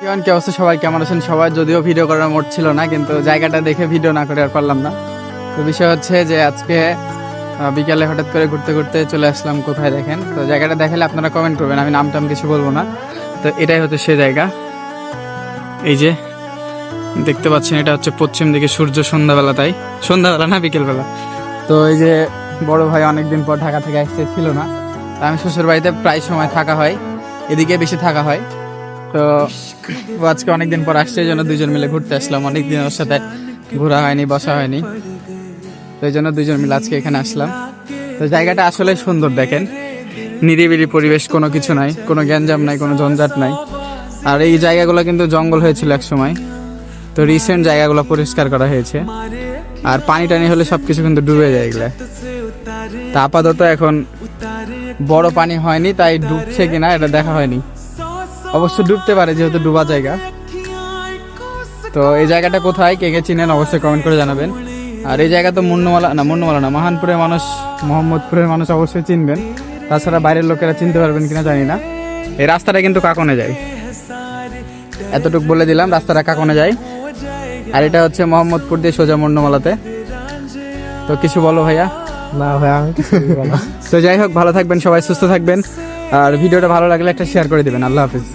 কি অবস্থা সবাই, কেমন আছেন সবাই? যদিও ভিডিও করার মোড ছিল না, কিন্তু জায়গাটা দেখে ভিডিও না করে আর পারলাম না। তো বিষয় হচ্ছে যে আজকে বিকালে হঠাৎ করে ঘুরতে ঘুরতে চলে আসলাম কোথায় দেখেন। তো জায়গাটা দেখালে আপনারা কমেন্ট করবেন, আমি নাম টাম কিছু বলবো না। তো এটাই হচ্ছে সে জায়গা, এই যে দেখতে পাচ্ছেন, এটা হচ্ছে পশ্চিম দিকে সূর্য সন্ধ্যাবেলা, তাই সন্ধ্যাবেলা না বিকেলবেলা। তো এই যে বড় ভাই অনেকদিন পর ঢাকা থেকে আসছে, ছিল না। আমি শ্বশুর বাড়িতে প্রায় সময় থাকা হয়, এদিকে বেশি থাকা হয়। তো ও আজকে অনেকদিন পর আসছে, এই জন্য দুজন মিলে ঘুরতে আসলাম। অনেকদিন ওর সাথে ঘোরা হয়নি, বসা হয়নি, তো এই জন্য দুজন মিলে আজকে এখানে আসলাম। তো জায়গাটা আসলে সুন্দর, দেখেন নিরিবিলি পরিবেশ, কোনো কিছু নাই, কোনো গ্যাঞ্জাম নাই, কোনো ঝঞ্ঝাট নাই। আর এই জায়গাগুলো কিন্তু জঙ্গল হয়েছিল এক সময়, তো রিসেন্ট জায়গাগুলো পরিষ্কার করা হয়েছে। আর পানি টানি হলে সবকিছু কিন্তু ডুবে যায় এগুলা। তা আপাতত এখন বড় পানি হয়নি, তাই ডুবছে কিনা এটা দেখা হয়নি। অবশ্য ডুবতে পারে, যেহেতু ডুবা জায়গা। তো এই জায়গাটা কোথায়, কে কে চিনেন অবশ্যই কমেন্ট করে জানাবেন। আর এই জায়গা তো মুন্নমালা না, মহানপুরের মানুষ, মোহাম্মদপুরের মানুষ অবশ্যই চিনবেন। তাছাড়া বাইরের লোকেরা চিনতে পারবেন কিনা জানি না। এই রাস্তাটা কিন্তু কাকনে যায়, এতটুকু বলে দিলাম, রাস্তাটা কাকনে যায়। আর এটা হচ্ছে মোহাম্মদপুর দিয়ে সোজা মুন্নমালাতে। তো কিছু বলো ভাইয়া। না ভাই, আমি তো যাই হোক, ভালো থাকবেন সবাই, সুস্থ থাকবেন। আর ভিডিওটা ভালো লাগলে একটা শেয়ার করে দিবেন। আল্লাহ হাফিজ।